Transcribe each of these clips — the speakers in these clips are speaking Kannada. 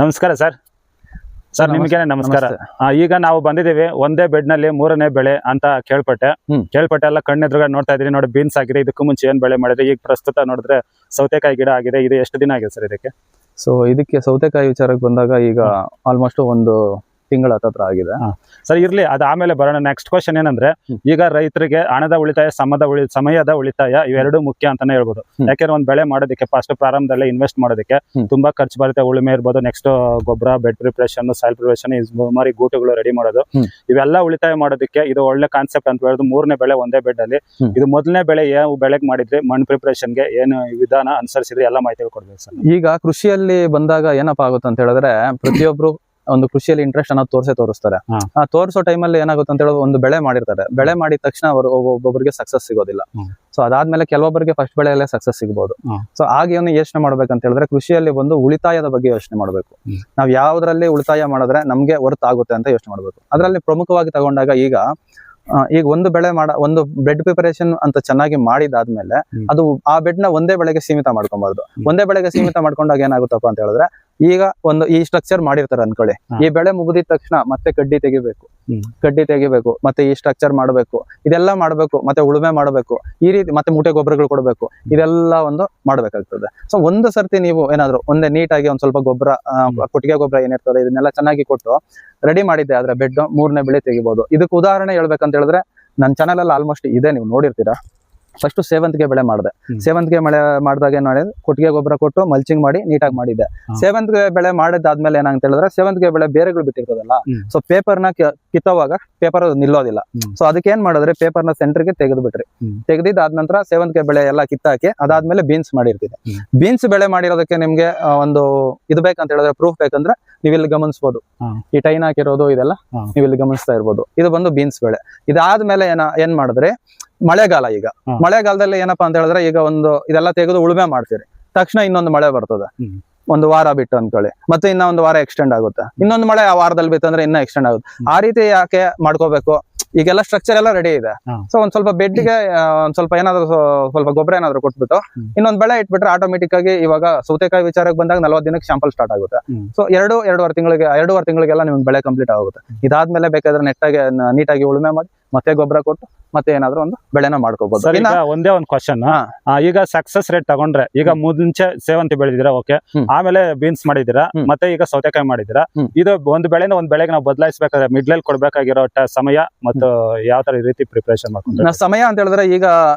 ನಮಸ್ಕಾರ ಸರ್. ಸರ್ ನಿಮಗೆ ನಮಸ್ಕಾರ. ಈಗ ನಾವು ಬಂದಿದ್ದೀವಿ ಒಂದೇ ಬೆಡ್ ನಲ್ಲಿ ಮೂರನೇ ಬೆಳೆ ಅಂತ ಕೇಳ್ಪಟ್ಟೆ ಎಲ್ಲ ಕಣ್ಣೆದುರುಗ ನೋಡ್ತಾ ಇದೀನಿ. ನೋಡಿ, ಬೀನ್ಸ್ ಆಗಿದೆ. ಇದಕ್ಕೂ ಮುಂಚೆ ಏನ್ ಬೆಳೆ ಮಾಡಿದ್ರೆ ಈಗ ಪ್ರಸ್ತುತ ನೋಡಿದ್ರೆ ಸೌತೆಕಾಯಿ ಗಿಡ ಆಗಿದೆ. ಇದು ಎಷ್ಟು ದಿನ ಆಗಿದೆ ಸರ್ ಇದಕ್ಕೆ? ಇದಕ್ಕೆ ಸೌತೆಕಾಯಿ ವಿಚಾರಕ್ಕೆ ಬಂದಾಗ ಈಗ ಆಲ್ಮೋಸ್ಟ್ ಒಂದು ತಿಂಗಳ ಹತ್ರ ಆಗಿದೆ ಸರ್. ಇರ್ಲಿ, ಅದು ಆಮೇಲೆ ಬರೋಣ. ನೆಕ್ಸ್ಟ್ ಕ್ವಶನ್ ಏನಂದ್ರೆ, ಈಗ ರೈತರಿಗೆ ಹಣದ ಉಳಿತಾಯ, ಸಮಯದ ಉಳಿತಾಯ ಇವೆರಡು ಮುಖ್ಯ ಅಂತಾನೆ ಹೇಳ್ಬೋದು. ಯಾಕೆಂದ್ರೆ ಒಂದ್ ಬೆಳೆ ಮಾಡೋದಕ್ಕೆ ಫಸ್ಟ್ ಪ್ರಾರಂಭದಲ್ಲೇ ಇನ್ವೆಸ್ಟ್ ಮಾಡೋದಕ್ಕೆ ತುಂಬಾ ಖರ್ಚು ಬರುತ್ತೆ. ಉಳುಮೆ ಇರ್ಬೋದು, ನೆಕ್ಸ್ಟ್ ಗೊಬ್ಬರ, ಬೆಡ್ ಪ್ರಿಪರೇಷನ್, ಸಾಯಿಲ್ ಪ್ರಿಪರೇಷನ್, ಮಾರಿ ಗೂಟುಗಳು ರೆಡಿ ಮಾಡೋದು, ಇವೆಲ್ಲ ಉಳಿತಾಯ ಮಾಡೋದಕ್ಕೆ ಇದು ಒಳ್ಳೆ ಕಾನ್ಸೆಪ್ಟ್ ಅಂತ ಹೇಳೋದು. ಮೂರನೇ ಬೆಳೆ ಒಂದೇ ಬೆಡ್ ಅಲ್ಲಿ. ಇದು ಮೊದಲನೇ ಬೆಳೆ ಯಾವ ಬೆಳೆಗೆ ಮಾಡಿದ್ರೆ ಮಣ್ಣು ಪ್ರಿಪರೇಷನ್ಗೆ ಏನು ವಿಧಾನ ಅನುಸರಿಸಿದ್ರೆ ಎಲ್ಲ ಮಾಹಿತಿ ಕೊಡ್ಬೇಕು ಸರ್. ಈಗ ಕೃಷಿಯಲ್ಲಿ ಬಂದಾಗ ಏನಪ್ಪಾ ಆಗುತ್ತೆ ಅಂತ ಹೇಳಿದ್ರೆ, ಪ್ರತಿಯೊಬ್ರು ಒಂದು ಕೃಷಿಯಲ್ಲಿ ಇಂಟ್ರೆಸ್ಟ್ ಅನ್ನೋದು ತೋರಿಸ್ತಾರೆ. ತೋರಿಸೋ ಟೈಮಲ್ಲಿ ಏನಾಗುತ್ತೆ ಅಂತ ಹೇಳಿ ಒಂದು ಬೆಳೆ ಮಾಡಿರ್ತಾರೆ. ಬೆಳೆ ಮಾಡಿದ ತಕ್ಷಣ ಒಬ್ಬೊಬ್ಬರಿಗೆ ಸಕ್ಸಸ್ ಸಿಗೋದಿಲ್ಲ. ಸೊ ಅದಾದ್ಮೇಲೆ ಕೆಲವೊಬ್ಬರಿಗೆ ಫಸ್ಟ್ ಬೆಳೆಯಲ್ಲೇ ಸಕ್ಸಸ್ ಸಿಗಬಹುದು. ಸೊ ಹಾಗೆ ಯೋಚನೆ ಮಾಡ್ಬೇಕಂತ ಹೇಳಿದ್ರೆ, ಕೃಷಿಯಲ್ಲಿ ಒಂದು ಉಳಿತಾಯದ ಬಗ್ಗೆ ಯೋಚನೆ ಮಾಡ್ಬೇಕು. ನಾವ್ ಯಾವ್ದ್ರಲ್ಲಿ ಉಳಿತಾಯ ಮಾಡಿದ್ರೆ ನಮ್ಗೆ ವರ್ತ್ ಆಗುತ್ತೆ ಅಂತ ಯೋಚನೆ ಮಾಡ್ಬೇಕು. ಅದರಲ್ಲಿ ಪ್ರಮುಖವಾಗಿ ತಗೊಂಡಾಗ ಈಗ ಒಂದು ಬೆಳೆ ಒಂದು ಬೆಡ್ ಪ್ರಿಪರೇಷನ್ ಅಂತ ಚೆನ್ನಾಗಿ ಮಾಡಿದಾದ್ಮೇಲೆ ಅದು ಆ ಬೆಡ್ ನ ಒಂದೇ ಬೆಳೆಗೆ ಸೀಮಿತ ಮಾಡ್ಕೊಬಾರ್ದು. ಒಂದೇ ಬೆಳೆಗೆ ಸೀಮಿತ ಮಾಡ್ಕೊಂಡಾಗ ಏನಾಗುತ್ತಪ್ಪ ಅಂತ ಹೇಳಿದ್ರೆ, ಈಗ ಈ ಸ್ಟ್ರಕ್ಚರ್ ಮಾಡಿರ್ತಾರೆ ಅನ್ಕೊಳ್ಳಿ, ಈ ಬೆಳೆ ಮುಗಿದಿದ ತಕ್ಷಣ ಮತ್ತೆ ಕಡ್ಡಿ ತೆಗಿಬೇಕು, ಮತ್ತೆ ಈ ಸ್ಟ್ರಕ್ಚರ್ ಮಾಡಬೇಕು, ಇದೆಲ್ಲ ಮಾಡಬೇಕು, ಮತ್ತೆ ಉಳುಮೆ ಮಾಡಬೇಕು, ಈ ರೀತಿ ಮತ್ತೆ ಮೂಟೆ ಗೊಬ್ಬರಗಳು ಕೊಡಬೇಕು, ಇದೆಲ್ಲ ಒಂದು ಮಾಡ್ಬೇಕಾಗ್ತದೆ. ಸೊ ಒಂದು ಸರ್ತಿ ನೀವು ಏನಾದ್ರು ಒಂದೇ ನೀಟಾಗಿ ಒಂದ್ ಸ್ವಲ್ಪ ಗೊಬ್ಬರ, ಕೊಟ್ಟಿಗೆ ಗೊಬ್ಬರ ಏನಿರ್ತದೆ ಇದನ್ನೆಲ್ಲ ಚೆನ್ನಾಗಿ ಕೊಟ್ಟು ರೆಡಿ ಮಾಡಿದ್ದೆ ಆದ್ರೆ ಬೆಡ್ ಮೂರನೇ ಬೆಳೆ ತೆಗಿಬಹುದು. ಇದಕ್ಕೆ ಉದಾಹರಣೆ ಹೇಳ್ಬೇಕಂತ ಹೇಳಿದ್ರೆ, ನನ್ನ ಚಾನಲ್ ಅಲ್ಲಿ ಆಲ್ಮೋಸ್ಟ್ ಇದೆ, ನೀವು ನೋಡಿರ್ತೀರಾ. ಫಸ್ಟ್ ಸೇವಂತಿಗೆ ಬೆಳೆ ಮಾಡಿದೆ. ಸೇವಂತಿಗೆ ಬೆಳೆ ಮಾಡಿದಾಗ ಏನ್ ಮಾಡಿದ್ರೆ, ಕೊಟ್ಟಿಗೆ ಗೊಬ್ಬರ ಕೊಟ್ಟು ಮಲ್ಚಿಂಗ್ ಮಾಡಿ ನೀಟಾಗಿ ಮಾಡಿದ್ದೆ. ಸೇವಂತಿಗೆ ಬೆಳೆ ಮಾಡಿದಾದ್ಮೇಲೆ ಏನಂತ ಹೇಳಿದ್ರೆ, ಸೇವಂತಿಗೆ ಬೆಳೆ ಬೇರೆಗಳು ಬಿಟ್ಟಿರ್ತದಲ್ಲ, ಸೊ ಪೇಪರ್ನ ಕಿತ್ತೋವಾಗ ಪೇಪರ್ ನಿಲ್ಲೋದಿಲ್ಲ. ಸೊ ಅದಕ್ಕೆ ಏನ್ ಮಾಡಿದ್ರೆ, ಪೇಪರ್ನ ಸೆಂಟರ್ಗೆ ತೆಗೆದಿದ್ದಾದ ನಂತರ ಸೇವಂತಿಗೆ ಬೆಳೆ ಎಲ್ಲ ಕಿತ್ತಾಕಿ ಅದಾದ್ಮೇಲೆ ಬೀನ್ಸ್ ಮಾಡಿರ್ತೀನಿ. ಬೀನ್ಸ್ ಬೆಳೆ ಮಾಡಿರೋದಕ್ಕೆ ನಿಮ್ಗೆ ಒಂದು ಇದು ಬೇಕಂತ ಹೇಳಿದ್ರೆ, ಪ್ರೂಫ್ ಬೇಕಂದ್ರೆ ನೀವು ಇಲ್ಲಿ ಗಮನಿಸಬಹುದು. ಈ ಟೈನ್ ಹಾಕಿರೋದು ಇದೆಲ್ಲ ನೀವು ಇಲ್ಲಿ ಗಮನಿಸ್ತಾ ಇರ್ಬೋದು. ಇದು ಬಂದು ಬೀನ್ಸ್ ಬೆಳೆ. ಇದಾದ್ಮೇಲೆ ಏನ್ ಮಾಡಿದ್ರೆ, ಮಳೆಗಾಲ. ಈಗ ಮಳೆಗಾಲದಲ್ಲಿ ಏನಪ್ಪಾ ಅಂತ ಹೇಳಿದ್ರೆ, ಈಗ ಇದೆಲ್ಲ ತೆಗೆದು ಉಳುಮೆ ಮಾಡ್ತೀರಿ, ತಕ್ಷಣ ಇನ್ನೊಂದು ಮಳೆ ಬರ್ತದೆ, ಒಂದು ವಾರ ಬಿಟ್ಟು ಅನ್ಕೊಳ್ಳಿ, ಮತ್ತೆ ಇನ್ನ ಒಂದು ವಾರ ಎಕ್ಸ್ಟೆಂಡ್ ಆಗುತ್ತೆ, ಇನ್ನೊಂದು ಮಳೆ ಆ ವಾರದಲ್ಲಿ ಬಿತ್ತಂದ್ರೆ ಇನ್ನ ಎಕ್ಸ್ಟೆಂಡ್ ಆಗುತ್ತೆ. ಆ ರೀತಿ ಯಾಕೆ ಮಾಡ್ಕೋಬೇಕು? ಈಗೆಲ್ಲ ಸ್ಟ್ರಕ್ಚರ್ ಎಲ್ಲ ರೆಡಿ ಇದೆ. ಸೊ ಒಂದ್ ಸ್ವಲ್ಪ ಬೆಡ್ಗೆ ಒಂದ್ ಸ್ವಲ್ಪ ಏನಾದ್ರು ಸ್ವಲ್ಪ ಗೊಬ್ಬರ ಏನಾದ್ರು ಕೊಟ್ಬಿಟ್ಟು ಇನ್ನೊಂದ್ ಬೆಳೆ ಇಟ್ಬಿಟ್ರೆ ಆಟೋಮೆಟಿಕ್ ಆಗಿ ಇವಾಗ ಸೌತೆಕಾಯಿ ವಿಚಾರಕ್ಕೆ ಬಂದಾಗ 40 ದಿನಕ್ಕೆ ಶಾಂಪಲ್ ಸ್ಟಾರ್ಟ್ ಆಗುತ್ತೆ. ಸೊ ಎರಡೂವರೆ ತಿಂಗಳಿಗೆಲ್ಲ ನಿಮ್ಗೆ ಬೆಳೆ ಕಂಪ್ಲೀಟ್ ಆಗುತ್ತೆ. ಇದಾದ್ಮೇಲೆ ಬೇಕಾದ್ರೆ ನೀಟಾಗಿ ಉಳುಮೆ ಮಾಡಿ ಮತ್ತೆ ಗೊಬ್ಬರ ಕೊಟ್ಟು ಮತ್ತೆ ಏನಾದ್ರು ಒಂದು ಬೆಳೆನ ಮಾಡ್ಕೋಬಹುದು. ಒಂದೇ ಒಂದು ಕ್ವಶನ್, ಈಗ ಸಕ್ಸಸ್ ರೇಟ್ ತಗೊಂಡ್ರೆ, ಈಗ ಮುಂಚೆ ಸೇವಂತಿ ಬೆಳೆದಿರಾ, ಓಕೆ, ಆಮೇಲೆ ಬೀನ್ಸ್ ಮಾಡಿದಿರಾ, ಮತ್ತೆ ಈಗ ಸೌತೆಕಾಯಿ ಮಾಡಿದಿರಾ, ಇದು ಒಂದು ಬೆಳೆನ ಒಂದ್ ಬೆಳೆಗೆ ನಾವು ಬದಲಾಯಿಸಬೇಕಾದ್ರೆ ಮಿಡ್ಲಲ್ಲಿ ಕೊಡ್ಬೇಕಾಗಿರೋ ಸಮಯ ಮತ್ತು ಯಾವ ತರ ರೀತಿ ಪ್ರಿಪರೇಷನ್ ಮಾಡ್ಕೊಂಡು ಸಮಯ ಅಂತ ಹೇಳಿದ್ರೆ, ಈಗ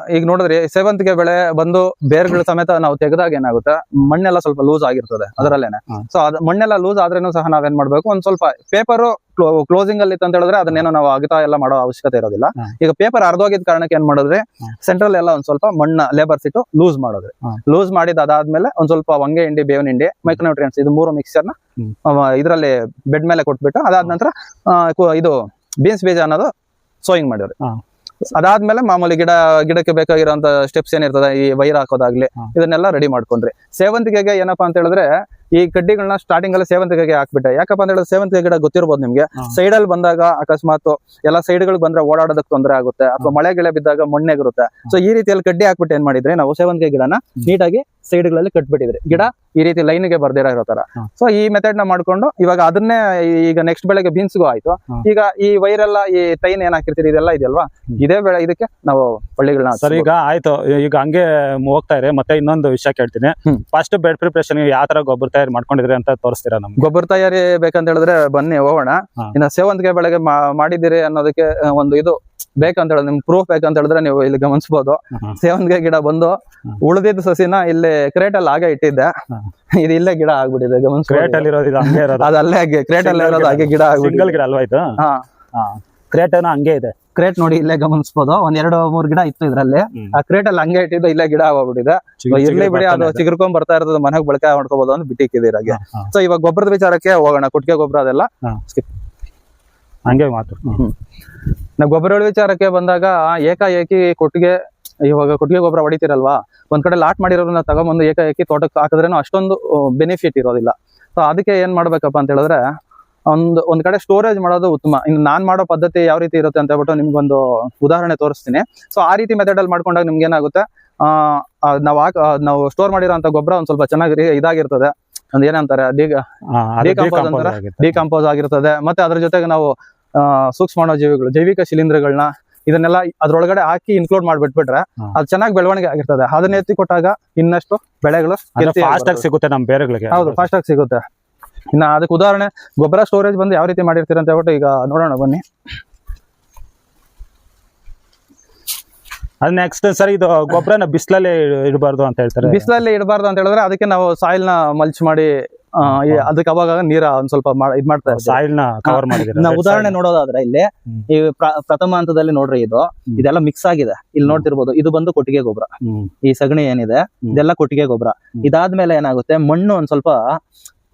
ನೋಡಿದ್ರೆ ಸೇವಂತಿಗೆ ಬೆಳೆ ಬಂದು ಬೇರ್ಗಳ ಸಮೇತ ನಾವು ತೆಗೆದಾಗ ಏನಾಗುತ್ತೆ, ಮಣ್ಣೆಲ್ಲ ಸ್ವಲ್ಪ ಲೂಸ್ ಆಗಿರ್ತದೆ ಅದರಲ್ಲೇನೆ. ಸೊ ಮಣ್ಣೆಲ್ಲ ಲೂಸ್ ಆದ್ರೇನು ಸಹ ನಾವೇನ್ ಮಾಡ್ಬೇಕು, ಒಂದ್ ಸ್ವಲ್ಪ ಪೇಪರ್ ಕ್ಲೋಸಿಂಗ್ ಅಲ್ಲಿ ಅಂತ ಹೇಳಿದ್ರೆ ಅದನ್ನೇನೋ ನಾವು ಅಗಿತಾ ಎಲ್ಲ ಮಾಡೋ ಅವಶ್ಯಕತೆ ಇರೋದಿಲ್ಲ. ಈಗ ಪೇಪರ್ ಅರ್ಧೋಗಿದ ಕಾರಣಕ್ಕೆ ಏನ್ ಮಾಡಿದ್ರೆ, ಸೆಂಟ್ರಲ್ ಎಲ್ಲ ಒಂದ್ ಸ್ವಲ್ಪ ಮಣ್ಣ ಲೇಬರ್ಸ್ ಇಟ್ಟು ಲೂಸ್ ಮಾಡೋದ್ರೆ, ಲೂಸ್ ಮಾಡಿದ ಅದಾದ್ಮೇಲೆ ಒಂದ್ ಸ್ವಲ್ಪ ಹೊಂಗೆ ಹಿಂಡಿ, ಬೇವಿನ ಹಿಂಡಿ, ಮೈಕ್ರೋನ್ಯೂಟ್ರಿಯೆಂಟ್ಸ್, ಇದು 3 ಮಿಕ್ಸ್ಚರ್ನ ಇದರಲ್ಲಿ ಬೆಡ್ ಮೇಲೆ ಕೊಟ್ಬಿಟ್ಟು ಅದಾದ ನಂತರ ಇದು ಬೀನ್ಸ್ ಬೀಜ ಅನ್ನೋದು ಸೋಯಿಂಗ್ ಮಾಡಿದ್ರೆ, ಅದಾದ್ಮೇಲೆ ಮಾಮೂಲಿ ಗಿಡಕ್ಕೆ ಬೇಕಾಗಿರೋಂತ ಸ್ಟೆಪ್ಸ್ ಏನಿರ್ತದೆ, ಈ ವೈರ್ ಹಾಕೋದಾಗ್ಲಿ ಇದನ್ನೆಲ್ಲ ರೆಡಿ ಮಾಡ್ಕೊಂಡ್ರಿ. ಸೇವಂತಿಗೆಗೆ ಏನಪ್ಪಾ ಅಂತ ಹೇಳಿದ್ರೆ, ಈ ಕಡ್ಡಿಗಳನ್ನ ಸ್ಟಾರ್ಟಿಂಗ್ ಅಲ್ಲಿ ಸೇವಂತಿಗೆಗೆ ಹಾಕ್ಬಿಟ್ಟೆ. ಯಾಕಪ್ಪ ಅಂತ ಹೇಳಿದ್ರೆ, ಸೇವಂತಿಗೆ ಗಿಡ ಗೊತ್ತಿರ್ಬೋದು ನಿಮ್ಗೆ, ಸೈಡ್ ಅಲ್ಲಿ ಬಂದಾಗ ಅಕಸ್ಮಾತ್ ಎಲ್ಲ ಸೈಡ್ ಗಳು ಬಂದ್ರೆ ಓಡಾಡೋದಕ್ಕೆ ತೊಂದರೆ ಆಗುತ್ತೆ, ಅಥವಾ ಮಳೆ ಗಿಳೆ ಬಿದ್ದಾಗ ಮಣ್ಣೆಗಿರುತ್ತೆ. ಸೊ ಈ ರೀತಿಯಲ್ಲಿ ಕಡ್ಡಿ ಹಾಕ್ಬಿಟ್ಟು ಏನ್ ಮಾಡಿದ್ರೆ, ನಾವು ಸೇವಂತಿಗೆ ಗಿಡನ ನೀಟಾಗಿ ಸೈಡ್ ಗಳಲ್ಲಿ ಕಟ್ಬಿಟ್ಟಿದ್ರಿ, ಗಿಡ ಈ ರೀತಿ ಲೈನ್ ಗೆ ಬರ್ದಿರೋ ಇರೋ ತರ. ಸೊ ಈ ಮೆಥಡ್ ನ ಮಾಡ್ಕೊಂಡು ಇವಾಗ ಅದನ್ನೇ ಈಗ ನೆಕ್ಸ್ಟ್ ಬೆಳೆಗೆ ಬೀನ್ಸ್ಗೂ ಆಯ್ತು. ಈಗ ಈ ವೈರೆಲ್ಲ, ಈ ಟೈನ್ ಏನ್ ಹಾಕಿರ್ತೀರಿ, ಇದೆಲ್ಲ ಇದೆಯಲ್ವಾ, ಇದೇ ಬೆಳೆ, ಇದಕ್ಕೆ ನಾವು ಬಳ್ಳಿಗಳನ್ನ ಸರ್. ಈಗ ಆಯ್ತು, ಈಗ ಹಂಗೆ ಹೋಗ್ತಾ ಇರಿ. ಮತ್ತೆ ಇನ್ನೊಂದು ವಿಷಯ ಕೇಳ್ತೀನಿ, ಫಸ್ಟ್ ಬೆಡ್ ಪ್ರಿಪರೇಷನ್ ಯಾವ ತರ ಗೊಬ್ಬರ ತಯಾರಿ ಮಾಡ್ಕೊಂಡಿದ್ರಿ ಅಂತ ತೋರಿಸ್ತೀರಾ ನಮ್ಗೆ? ಗೊಬ್ಬರ ತಯಾರಿ ಬೇಕಂತ ಹೇಳಿದ್ರೆ ಬನ್ನಿ ಹೋಗೋಣ. ಇನ್ನು ಸೇವಂತಿಗೆ ಬೆಳೆಗೆ ಮಾಡಿದಿರಿ ಅನ್ನೋದಕ್ಕೆ ಒಂದು ಇದು ಬೇಕಂತ ಹೇಳಿದ್ರೆ, ನಿಮ್ಗೆ ಪ್ರೂಫ್ ಬೇಕಂತ ಹೇಳಿದ್ರೆ ನೀವು ಇಲ್ಲಿ ಗಮನಿಸಬಹುದು. ಸೇವಂತಿಗೆ ಗಿಡ ಬಂದು ಉಳಿದಿದ್ದ ಸಸಿನ ಇಲ್ಲಿ ಕ್ರೇಟ್ ಅಲ್ಲಿ ಹಾಗೆ ಇಟ್ಟಿದ್ದೆ, ಇದು ಇಲ್ಲೇ ಗಿಡ ಆಗ್ಬಿಟ್ಟಿದೆ. ಕ್ರೇಟ್ ಅಲ್ಲಿ ಅದಲ್ಲೇ ಕ್ರೇಟ್ ಅಲ್ಲಿ ಇರೋದು ಹಾಗೆ ಗಿಡ ಸಿಂಗಲ್ ಗಿಡ ಅಲ್ವಾ ಇದು? ಕ್ರೇಟ್ ಹಂಗೆ ಇದೆ. ಕ್ರೇಟ್ ನೋಡಿ ಇಲ್ಲೇ ಗಮನಿಸಬಹುದು, 1-2-3 ಗಿಡ ಇತ್ತು ಇದ್ರಲ್ಲಿ. ಆ ಕ್ರೇಟ್ ಅಲ್ಲಿ ಹಂಗೆ ಇಟ್ಟಿದ್ದು ಇಲ್ಲೇ ಗಿಡ ಆಗೋಗ್ಬಿಟ್ಟಿದೆ. ಇರ್ಲಿ ಬಿಡಿ, ಅದು ಚಿಗುರ್ಕೊಂಡ್ ಬರ್ತಾ ಇರೋದು, ಮನೆಗೆ ಬಳಕೆ ಮಾಡ್ಕೋಬಹುದು ಅಂತ ಬಿಟ್ಟಿಕ್ಕಿದಿರಾಗೆ. ಸೊ ಇವಾಗ ಗೊಬ್ಬರದ ವಿಚಾರಕ್ಕೆ ಹೋಗೋಣ. ಕೊಟ್ಟಿಗೆ ಗೊಬ್ಬರ ಅದೆಲ್ಲ ಹಂಗೆ ಮಾತು. ನಾವು ಗೊಬ್ಬರಗಳ ವಿಚಾರಕ್ಕೆ ಬಂದಾಗ, ಏಕಾಏಕಿ ಇವಾಗ ಕೊಟ್ಟಿಗೆ ಗೊಬ್ಬರ ಹೊಡಿತೀರಲ್ವಾ, ಒಂದ್ ಕಡೆ ಲಾಟ್ ಮಾಡಿರೋದನ್ನ ತಗೊಂಡ್ಬಂದು ಏಕಾಏಕಿ ತೋಟಕ್ಕೆ ಹಾಕಿದ್ರೇನು ಅಷ್ಟೊಂದು ಬೆನಿಫಿಟ್ ಇರೋದಿಲ್ಲ. ಸೊ ಅದಕ್ಕೆ ಏನ್ ಮಾಡ್ಬೇಕಪ್ಪ ಅಂತ ಹೇಳಿದ್ರೆ, ಒಂದ್ ಕಡೆ ಸ್ಟೋರೇಜ್ ಮಾಡೋದು ಉತ್ತಮ. ಇನ್ನು ನಾನ್ ಮಾಡೋ ಪದ್ಧತಿ ಯಾವ ರೀತಿ ಇರುತ್ತೆ ಅಂತ ಹೇಳ್ಬಿಟ್ಟು ನಿಮ್ಗೊಂದು ಉದಾಹರಣೆ ತೋರಿಸ್ತೀನಿ. ಸೊ ಆ ರೀತಿ ಮೆಥಡ್ ಅಲ್ಲಿ ಮಾಡ್ಕೊಂಡಾಗ ನಿಮ್ಗೆ ಏನಾಗುತ್ತೆ, ನಾವು ಸ್ಟೋರ್ ಮಾಡಿರೋ ಗೊಬ್ಬರ ಒಂದ್ ಸ್ವಲ್ಪ ಚೆನ್ನಾಗಿ ಇದಾಗಿರ್ತದೆ. ಒಂದು ಏನಂತಾರೆ ಡಿಕಂಪೋಸ್ ಆಗಿರ್ತದೆ. ಮತ್ತೆ ಅದ್ರ ಜೊತೆಗೆ ನಾವು ಸೂಕ್ಷ್ಮಾಣುಜೀವಿಗಳು, ಜೈವಿಕ ಶಿಲೀಂಧ್ರಗಳನ್ನ ಇದನ್ನೆಲ್ಲ ಅದ್ರೊಳಗಡೆ ಹಾಕಿ ಇನ್ಕ್ಲೂಡ್ ಮಾಡ್ಬಿಟ್ಬಿಟ್ರೆ ಅದು ಚೆನ್ನಾಗಿ ಬೆಳವಣಿಗೆ ಆಗಿರ್ತದೆ. ಅದನ್ನ ಎತ್ತಿ ಕೊಟ್ಟಾಗ ಇನ್ನಷ್ಟು ಬೆಳೆಗಳು ಫಾಸ್ಟ್ ಆಗಿ ಸಿಗುತ್ತೆ ನಮ್ಮ ಬೇರುಗಳಿಗೆ. ಹೌದು, ಫಾಸ್ಟ್ ಆಗಿ ಸಿಗುತ್ತೆ. ಇನ್ನ ಅದಕ್ಕೆ ಉದಾಹರಣೆ ಗೊಬ್ಬರ ಸ್ಟೋರೇಜ್ ಬಂದು ಯಾವ ರೀತಿ ಮಾಡಿರ್ತೀರ ಅಂತ ಹೇಳ್ಬಿಟ್ಟು ಈಗ ನೋಡೋಣ ಬನ್ನಿ. ಅದು ನೆಕ್ಸ್ಟ್ ಸರ್, ಇದು ಗೊಬ್ಬರನ ಬಿಸಿಲಲ್ಲಿ ಇಡಬಾರ್ದು ಅಂತ ಹೇಳ್ತಾರೆ. ಬಿಸಿಲಲ್ಲಿ ಇಡಬಾರ್ದು ಅಂತ ಹೇಳಿದ್ರೆ ಅದಕ್ಕೆ ನಾವು ಸಾಯಿಲ್ ನ ಮಲ್ಚ್ ಮಾಡಿ ಅದಕ್ಕೆ ಅವಾಗ ನೀರ ಒಂದ್ ಸ್ವಲ್ಪ ಇದ್ ಮಾಡ್ತಾರೆ, ಸಾಯಿಲ್ ನ ಕವರ್ ಮಾಡಿದ್ರೆ. ನಾವು ಉದಾಹರಣೆ ನೋಡೋದಾದ್ರೆ ಇಲ್ಲಿ ಈ ಪ್ರಥಮ ಹಂತದಲ್ಲಿ ನೋಡ್ರಿ, ಇದೆಲ್ಲ ಮಿಕ್ಸ್ ಆಗಿದೆ. ಇಲ್ಲಿ ನೋಡ್ತಿರ್ಬೋದು, ಇದು ಬಂದು ಕೊಟ್ಟಿಗೆ ಗೊಬ್ಬರ. ಈ ಸಗಣಿ ಏನಿದೆ ಇದೆಲ್ಲ ಕೊಟ್ಟಿಗೆ ಗೊಬ್ಬರ. ಇದಾದ್ಮೇಲೆ ಏನಾಗುತ್ತೆ, ಮಣ್ಣು ಒಂದ್ ಸ್ವಲ್ಪ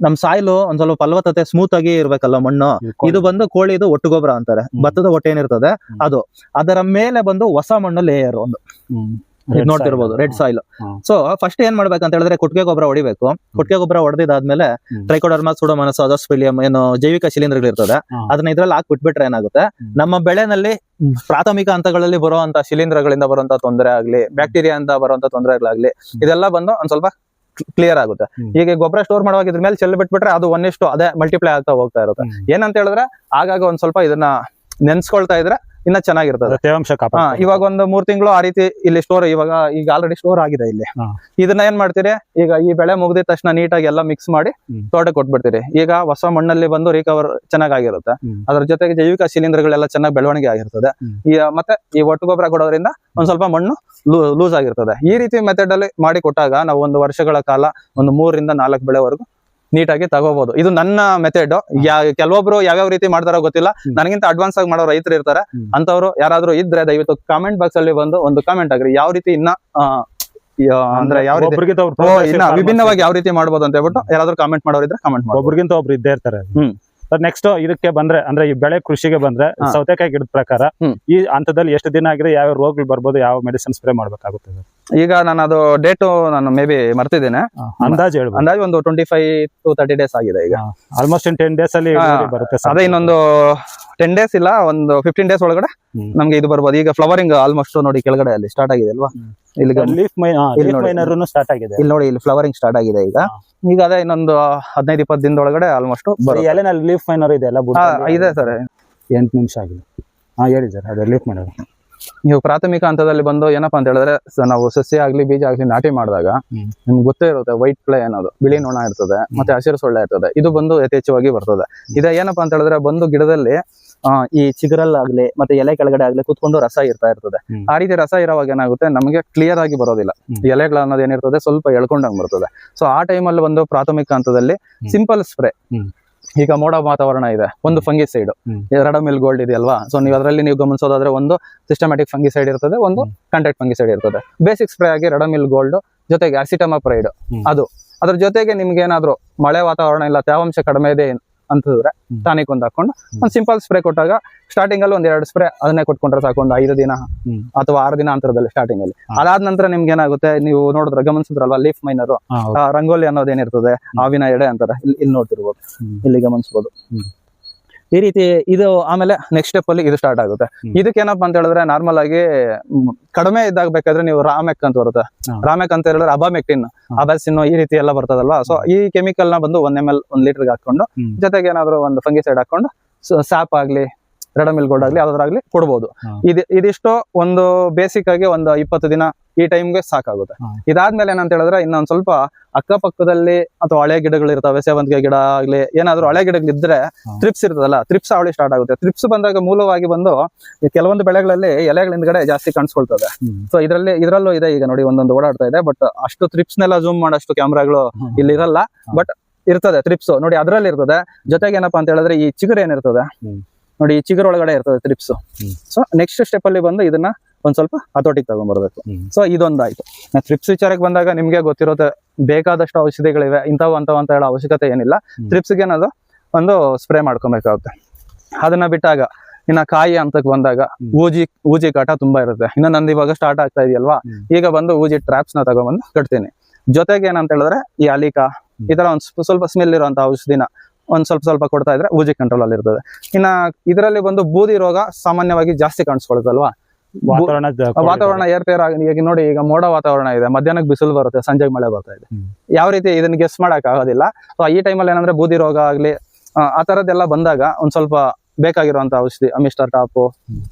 ನಮ್ ಸಾಯಿಲು ಒಂದ್ ಸ್ವಲ್ಪ ಫಲವತ್ತತೆ ಸ್ಮೂತ್ ಆಗಿ ಇರ್ಬೇಕಲ್ಲ ಮಣ್ಣು. ಇದು ಬಂದು ಕೋಳಿದು ಒಟ್ಟು ಗೊಬ್ಬರ ಅಂತಾರೆ. ಭತ್ತದ ಹೊಟ್ಟೆ ಏನಿರ್ತದೆ ಅದು, ಅದರ ಮೇಲೆ ಬಂದು ಹೊಸ ಮಣ್ಣು ಲೇಯರ್ ಒಂದು ನೋಡ್ತಿರ್ಬೋದು, ರೆಡ್ ಸಾಯಿಲ್. ಸೊ ಫಸ್ಟ್ ಏನ್ ಮಾಡ್ಬೇಕಂತ ಹೇಳಿದ್ರೆ ಕೊಟ್ಟಿಗೆ ಗೊಬ್ಬರ ಹೊಡಿಬೇಕು. ಕೊಟ್ಟಿಗೆ ಗೊಬ್ಬರ ಹೊಡೆದಿದ್ದಾದ್ಮೇಲೆ ಟ್ರೈಕೋಡರ್ಮಾ, ಸೂಡೋಮೋನಾಸ್, ಅಜೋಸ್ಪೈರಿಲಮ್ ಏನು ಜೈವಿಕ ಶಿಲೀಂಧ್ರಗಳು ಇರ್ತದೆ ಅದನ್ನ ಇದ್ರಲ್ಲಿ ಹಾಕ್ಬಿಟ್ಬಿಟ್ರೆ ಏನಾಗುತ್ತೆ, ನಮ್ಮ ಬೆಳೆನಲ್ಲಿ ಪ್ರಾಥಮಿಕ ಹಂತಗಳಲ್ಲಿ ಬರುವಂತ ಶಿಲೀಂಧ್ರಗಳಿಂದ ಬರುವಂತ ತೊಂದರೆ ಆಗ್ಲಿ, ಬ್ಯಾಕ್ಟೀರಿಯಾ ಅಂತ ಬರುವಂತ ತೊಂದರೆಗಳಾಗ್ಲಿ, ಇದೆಲ್ಲ ಬಂದು ಒಂದ್ ಸ್ವಲ್ಪ ಕ್ಲಿಯರ್ ಆಗುತ್ತೆ. ಈಗ ಗೊಬ್ಬರ ಸ್ಟೋರ್ ಮಾಡುವಾಗ ಇದ್ರ ಮೇಲೆ ಚೆಲ್ಲಿ ಬಿಟ್ಬಿಟ್ರೆ ಅದು ಒಂದಿಷ್ಟು ಅದೇ ಮಲ್ಟಿಪ್ಲೈ ಆಗ್ತಾ ಹೋಗ್ತಾ ಇರುತ್ತೆ. ಏನಂತ ಹೇಳಿದ್ರೆ ಆಗಾಗ ಒಂದ್ ಸ್ವಲ್ಪ ಇದನ್ನ ನೆನ್ಸ್ಕೊಳ್ತಾ ಇದ್ರೆ ಇನ್ನ ಚೆನ್ನಾಗಿರ್ತದೆ, ತೇವಾಂಶ. ಇವಾಗ ಒಂದು 3 ತಿಂಗಳು ಆ ರೀತಿ ಇಲ್ಲಿ ಸ್ಟೋರ್, ಈಗ ಆಲ್ರೆಡಿ ಸ್ಟೋರ್ ಆಗಿದೆ ಇಲ್ಲಿ. ಇದನ್ನ ಏನ್ ಮಾಡ್ತೀರಿ, ಈಗ ಈ ಬೆಳೆ ಮುಗಿದ ತಕ್ಷಣ ನೀಟಾಗಿ ಎಲ್ಲ ಮಿಕ್ಸ್ ಮಾಡಿ ತೋಟಕ್ಕೆ ಕೊಟ್ಬಿಡ್ತೀರಿ. ಈಗ ಹೊಸ ಮಣ್ಣಲ್ಲಿ ಬಂದು ರಿಕವರ್ ಚೆನ್ನಾಗಿರುತ್ತೆ. ಅದ್ರ ಜೊತೆಗೆ ಜೈವಿಕ ಶಿಲೀಂಧ್ರಗಳೆಲ್ಲ ಚೆನ್ನಾಗಿ ಬೆಳವಣಿಗೆ ಆಗಿರ್ತದೆ. ಮತ್ತೆ ಈ ಒಟ್ಟು ಗೊಬ್ಬರ ಕೊಡೋದ್ರಿಂದ ಒಂದ್ ಸ್ವಲ್ಪ ಮಣ್ಣು ಲೂಸ್ ಆಗಿರ್ತದೆ. ಈ ರೀತಿ ಮೆಥಡ್ ಅಲ್ಲಿ ಮಾಡಿ ಕೊಟ್ಟಾಗ ನಾವು ಒಂದು ವರ್ಷಗಳ ಕಾಲ ಒಂದು 3 ರಿಂದ 4 ಬೆಳೆವರೆಗೂ ನೀಟಾಗಿ ತಗೋಬಹುದು. ಇದು ನನ್ನ ಮೆಥಡ್. ಕೆಲವೊಬ್ರು ಯಾವ್ಯಾವ ರೀತಿ ಮಾಡ್ತಾರೋ ಗೊತ್ತಿಲ್ಲ, ನನಗಿಂತ ಅಡ್ವಾನ್ಸ್ ಆಗಿ ಮಾಡೋ ರೈತರು ಇರ್ತಾರೆ. ಅಂತವ್ರು ಯಾರಾದ್ರೂ ಇದ್ರೆ ದಯವಿಟ್ಟು ಕಾಮೆಂಟ್ ಬಾಕ್ಸ್ ಅಲ್ಲಿ ಬಂದು ಒಂದು ಕಾಮೆಂಟ್ ಆಗ್ರಿ, ಯಾವ ರೀತಿ ಇನ್ನ ಅಂದ್ರೆ ಯಾವ ರೀತಿ ಇನ್ನ ವಿಭಿನ್ನವಾಗಿ ಯಾವ ರೀತಿ ಮಾಡ್ಬೋದು ಅಂತ ಹೇಳ್ಬಿಟ್ಟು ಯಾರಾದ್ರೂ ಕಾಮೆಂಟ್ ಮಾಡೋರಿದ್ರೆ ಕಾಮೆಂಟ್ ಮಾಡಿ. ಒಬ್ರಿಗಿಂತ ಒಬ್ರು ಇದ್ದೇ ಇರ್ತಾರೆ. ನೆಕ್ಸ್ಟ್ ಇದಕ್ಕೆ ಬಂದ್ರೆ, ಅಂದ್ರೆ ಈ ಬೆಳೆ ಕೃಷಿಗೆ ಬಂದ್ರೆ ಸೌತೆಕಾಯಿ ಗಿಡದ ಪ್ರಕಾರ ಈ ಹಂತದಲ್ಲಿ ಎಷ್ಟು ದಿನ ಆಗಿದೆ, ಯಾವ ರೋಗಗಳು ಬರ್ಬೋದು, ಯಾವ ಮೆಡಿಸಿನ್ ಸ್ಪ್ರೇ ಮಾಡ್ಬೇಕಾಗುತ್ತೆ? ಈಗ ನಾನು ಅದು ಡೇಟು ನಾನು ಮೇ ಬಿ ಮರ್ತಿದ್ದೇನೆ, ಅಂದಾಜು ಹೇಳ್ಬೋದು. ಅಂದಾಜು ಒಂದು 25 to 30 ಡೇಸ್ ಆಗಿದೆ. ಈಗ ಆಲ್ಮೋಸ್ಟ್ 10 ಡೇಸ್ ಅಲ್ಲಿ ಬರುತ್ತೆ. ಅದೇ ಇನ್ನೊಂದು 10 ಡೇಸ್ ಇಲ್ಲ, ಒಂದು 15 ಡೇಸ್ ಒಳಗಡೆ ನಮ್ಗೆ ಇದು ಬರ್ಬೋದು. ಈಗ ಫ್ಲವರಿಂಗ್ ಆಲ್ಮೋಸ್ಟ್ ನೋಡಿ ಕೆಳಗಡೆ ಅಲ್ಲಿ ಸ್ಟಾರ್ಟ್ ಆಗಿದೆ ಅಲ್ವಾ, ಇಲ್ಲಿ ಲೀಫ್ ಮೈನರ್ ಸ್ಟಾರ್ಟ್ ಆಗಿದೆ. ಇಲ್ಲಿ ನೋಡಿ, ಇಲ್ಲಿ ಫ್ಲವರಿಂಗ್ ಸ್ಟಾರ್ಟ್ ಆಗಿದೆ. ಈಗ ಅದೇ ಇನ್ನೊಂದು 15-20 ದಿನದೊಳಗಡೆ ಆಲ್ಮೋಸ್ಟ್ ಎಲೆನಲ್ಲಿ ಲೀಫ್ ಮೈನರ್ ಇದೆ ಅಲ್ಲ? ಇದೆ ಸರ್. 8 ನಿಮಿಷ ಆಗಿದೆ. ಹೇಳಿ ಸರ್, ಅದೇ ಲೀಫ್ ಮೈನರ್. ನೀವು ಪ್ರಾಥಮಿಕ ಹಂತದಲ್ಲಿ ಬಂದು ಏನಪ್ಪಾ ಅಂತ ಹೇಳಿದ್ರೆ, ನಾವು ಸಸ್ಯ ಆಗ್ಲಿ ಬೀಜ ಆಗ್ಲಿ ನಾಟಿ ಮಾಡಿದಾಗ ನಿಮ್ಗೆ ಗೊತ್ತೇ ಇರುತ್ತೆ, ವೈಟ್ ಫ್ಲೈ ಅನ್ನೋದು, ಬಿಳಿ ನೊಣ ಇರ್ತದೆ, ಮತ್ತೆ ಹಸಿರು ಸೊಳ್ಳೆ ಇರ್ತದೆ. ಇದು ಬಂದು ಯಥೇಚ್ಛವಾಗಿ ಬರ್ತದೆ. ಇದೇ ಏನಪ್ಪಾ ಅಂತ ಹೇಳಿದ್ರೆ, ಬಂದು ಗಿಡದಲ್ಲಿ ಈ ಚಿಗುರಲ್ಲಾಗ್ಲಿ ಮತ್ತೆ ಎಲೆ ಕೆಳಗಡೆ ಆಗ್ಲಿ ಕುತ್ಕೊಂಡು ರಸ ಇರ್ತಾ ಇರ್ತದೆ. ಆ ರೀತಿ ರಸ ಇರೋವಾಗ ಏನಾಗುತ್ತೆ, ನಮಗೆ ಕ್ಲಿಯರ್ ಆಗಿ ಬರೋದಿಲ್ಲ. ಎಲೆಗಳು ಅನ್ನೋದು ಏನಿರ್ತದೆ ಸ್ವಲ್ಪ ಎಳ್ಕೊಂಡಂಗ್ ಬರ್ತದೆ. ಸೊ ಆ ಟೈಮಲ್ಲಿ ಒಂದು ಪ್ರಾಥಮಿಕ ಹಂತದಲ್ಲಿ ಸಿಂಪಲ್ ಸ್ಪ್ರೇ, ಈಗ ಮೋಡ ವಾತಾವರಣ ಇದೆ, ಒಂದು ಫಂಗಿಸೈಡ್ ರೆಡಮಿಲ್ ಗೋಲ್ಡ್ ಇದೆಯಲ್ವಾ, ಸೊ ನೀವು ಅದರಲ್ಲಿ ನೀವು ಗಮನಿಸೋದಾದ್ರೆ ಒಂದು ಸಿಸ್ಟಮ್ಯಾಟಿಕ್ ಫಂಗಿಸೈಡ್ ಇರ್ತದೆ, ಒಂದು ಕಾಂಟ್ಯಾಕ್ಟ್ ಫಂಗಿಸೈಡ್ ಇರ್ತದೆ. ಬೇಸಿಕ್ ಸ್ಪ್ರೇ ಆಗಿ ರೆಡಮಿಲ್ ಗೋಲ್ಡ್ ಜೊತೆಗೆ ಅಸಿಟಮಪ್ರೈಡ್, ಅದು ಅದ್ರ ಜೊತೆಗೆ ನಿಮ್ಗೆ ಏನಾದ್ರು ಮಳೆ ವಾತಾವರಣ ಇಲ್ಲ, ತೇವಾಂಶ ಕಡಿಮೆ ಇದೆ ಅಂತಂದ್ರೆ ಟಾನಿಕ್ ಒಂದು ಹಾಕೊಂಡು ಒಂದು ಸಿಂಪಲ್ ಸ್ಪ್ರೇ ಕೊಟ್ಟಾಗ, ಸ್ಟಾರ್ಟಿಂಗ್ ಅಲ್ಲಿ 1-2 ಸ್ಪ್ರೇ ಅದನ್ನೇ ಕೊಟ್ಕೊಂಡ್ರೆ ಸಾಕು, ಒಂದು 5 ದಿನ ಅಥವಾ 6 ದಿನ ಅಂತರದಲ್ಲಿ ಸ್ಟಾರ್ಟಿಂಗ್ ಅಲ್ಲಿ. ಅದಾದ ನಂತರ ನಿಮ್ಗೆ ಏನಾಗುತ್ತೆ, ನೀವು ನೋಡಿದ್ರೆ ಗಮನಿಸಿದ್ರಲ್ವಾ, ಲೀಫ್ ಮೈನರ್ ರಂಗೋಲಿ ಅನ್ನೋದೇನಿರ್ತದೆ, ಹಾವಿನ ಎಡೆ ಅಂತಾರೆ, ಇಲ್ಲಿ ನೋಡ್ತಿರ್ಬೋದು, ಇಲ್ಲಿ ಗಮನಿಸಬಹುದು. ಈ ರೀತಿ ಇದು. ಆಮೇಲೆ ನೆಕ್ಸ್ಟ್ ಸ್ಟೆಪ್ ಅಲ್ಲಿ ಇದು ಸ್ಟಾರ್ಟ್ ಆಗುತ್ತೆ. ಇದಕ್ಕೆ ಏನಪ್ಪಾ ಅಂತ ಹೇಳಿದ್ರೆ, ನಾರ್ಮಲ್ ಆಗಿ ಕಡಿಮೆ ಇದ್ದಾಗ ಬೇಕಾದ್ರೆ ನೀವು ರಾಮೆಕ್ ಅಂತ ಬರುತ್ತೆ. ರಾಮೆಕ್ ಅಂತ ಹೇಳಿದ್ರೆ ಅಬಾಮೆಕ್ಟಿನ್, ಅಬಾಸಿನ್ ಈ ರೀತಿ ಎಲ್ಲ ಬರ್ತದಲ್ವಾ. ಸೊ ಈ ಕೆಮಿಕಲ್ ನ ಬಂದು 1 ml 1 ಲೀಟರ್ಗೆ ಹಾಕೊಂಡು, ಜೊತೆಗೆ ಏನಾದ್ರು ಒಂದು ಫಂಗಿಸೈಡ್ ಹಾಕೊಂಡು, ಸ್ಯಾಪ್ ಆಗ್ಲಿ ರೆಡಮಿಲ್ ಗೋಲ್ಡ್ ಆಗ್ಲಿ ಯಾವ್ದಾಗ್ಲಿ ಕೊಡ್ಬೋದು. ಇದಿಷ್ಟು ಒಂದು ಬೇಸಿಕ್ ಆಗಿ ಒಂದು 20 ದಿನ ಈ ಟೈಮ್ಗೆ ಸಾಕಾಗುತ್ತೆ. ಇದಾದ್ಮೇಲೆ ಏನಂತ ಹೇಳಿದ್ರೆ, ಇನ್ನೊಂದ್ ಸ್ವಲ್ಪ ಅಕ್ಕಪಕ್ಕದಲ್ಲಿ ಅಥವಾ ಹಳೆ ಗಿಡಗಳು ಇರ್ತವೆ, ಸೇವಂತಿಗೆ ಗಿಡ ಆಗ್ಲಿ ಏನಾದ್ರು ಹಳೆ ಗಿಡಗಳಿದ್ರೆ ಥ್ರಿಪ್ಸ್ ಇರ್ತದಲ್ಲ, ಥ್ರಿಪ್ಸ್ ಅವಳಿ ಸ್ಟಾರ್ಟ್ ಆಗುತ್ತೆ. ಥ್ರಿಪ್ಸ್ ಬಂದಾಗ ಮೂಲವಾಗಿ ಬಂದು ಕೆಲವೊಂದು ಬೆಳೆಗಳಲ್ಲಿ ಎಲೆಗಳ ಹಿಂದ್ಗಡೆ ಜಾಸ್ತಿ ಕಾಣಿಸ್ಕೊಳ್ತದೆ. ಸೊ ಇದ್ರಲ್ಲೂ ಇದೆ, ಈಗ ನೋಡಿ ಒಂದೊಂದು ಓಡಾಡ್ತಾ ಇದೆ. ಬಟ್ ಅಷ್ಟು ಥ್ರಿಪ್ಸ್ ನೆಲ್ಲ ಜೂಮ್ ಮಾಡೋಷ್ಟು ಕ್ಯಾಮ್ರಾಗಳು ಇಲ್ಲಿ ಇರಲ್ಲ, ಬಟ್ ಇರ್ತದೆ ಥ್ರಿಪ್ಸ್ ನೋಡಿ, ಅದ್ರಲ್ಲಿ ಇರ್ತದೆ. ಜೊತೆಗೆ ಏನಪ್ಪಾ ಅಂತ ಹೇಳಿದ್ರೆ, ಈ ಚಿಗುರು ಏನಿರ್ತದೆ ನೋಡಿ, ಈ ಚಿಗುರು ಒಳಗಡೆ ಇರ್ತದೆ ಥ್ರಿಪ್ಸ್. ಸೊ ನೆಕ್ಸ್ಟ್ ಸ್ಟೆಪ್ ಅಲ್ಲಿ ಬಂದು ಇದನ್ನ ಒಂದ್ ಸ್ವಲ್ಪ ಹತೋಟಿಗೆ ತಗೊಂಡ್ಬರ್ಬೇಕು. ಸೊ ಇದೊಂದಾಯ್ತು. ಥ್ರಿಪ್ಸ್ ವಿಚಾರಕ್ಕೆ ಬಂದಾಗ ನಿಮ್ಗೆ ಗೊತ್ತಿರುತ್ತೆ, ಬೇಕಾದಷ್ಟು ಔಷಧಿಗಳಿವೆ, ಇಂಥವು ಅಂತ ಹೇಳೋ ಅವಶ್ಯಕತೆ ಏನಿಲ್ಲ. ಥ್ರಿಪ್ಸ್ಗೆ ಏನಾದ್ರು ಒಂದು ಸ್ಪ್ರೇ ಮಾಡ್ಕೊಬೇಕಾಗುತ್ತೆ. ಅದನ್ನ ಬಿಟ್ಟಾಗ ಇನ್ನ ಕಾಯಿ ಹಂತಕ್ಕೆ ಬಂದಾಗ ಊಜಿ ಕಾಟ ತುಂಬಾ ಇರುತ್ತೆ. ಇನ್ನು ನಂದು ಇವಾಗ ಸ್ಟಾರ್ಟ್ ಆಗ್ತಾ ಇದೆಯಲ್ವಾ, ಈಗ ಬಂದು ಊಜಿ ಟ್ರಾಪ್ಸ್ ನ ತಗೊಂಡ್ಬಂದು ಕಟ್ತೀನಿ. ಜೊತೆಗೆ ಏನಂತ ಹೇಳಿದ್ರೆ, ಈ ಅಲಿಕಾ ಈ ತರ ಒಂದ್ ಸ್ವಲ್ಪ ಸ್ಮೆಲ್ ಇರುವಂತ ಔಷಧಿನ ಒಂದ್ ಸ್ವಲ್ಪ ಕೊಡ್ತಾ ಇದ್ರೆ ಊಜಿ ಕಂಟ್ರೋಲ್ ಅಲ್ಲಿ ಇರ್ತದೆ. ಇನ್ನ ಇದರಲ್ಲಿ ಬಂದು ಬೂದಿ ರೋಗ ಸಾಮಾನ್ಯವಾಗಿ ಜಾಸ್ತಿ ಕಾಣಿಸ್ಕೊಳುತ್ತಲ್ವಾ, ವಾತಾವರಣ ಏರ್ಪೇರ್ ಈಗ ನೋಡಿ, ಈಗ ಮೋಡ ವಾತಾವರಣ ಇದೆ, ಮಧ್ಯಾಹ್ನಕ್ಕೆ ಬಿಸಿಲು ಬರುತ್ತೆ, ಸಂಜೆಗೆ ಮಳೆ ಬರ್ತಾ ಇದೆ. ಯಾವ ರೀತಿ ಇದನ್ನ ಗೆಸ್ ಮಾಡಕ್ ಆಗೋದಿಲ್ಲ. ಸೊ ಈ ಟೈಮಲ್ಲಿ ಏನಂದ್ರೆ ಬೂದಿ ರೋಗ ಆಗ್ಲಿ ಆ ತರದ್ದೆಲ್ಲ ಬಂದಾಗ ಒಂದ್ ಸ್ವಲ್ಪ ಬೇಕಾಗಿರುವಂತ ಔಷಧಿ ಮಿಸ್ಟರ್ ಟಾಪ್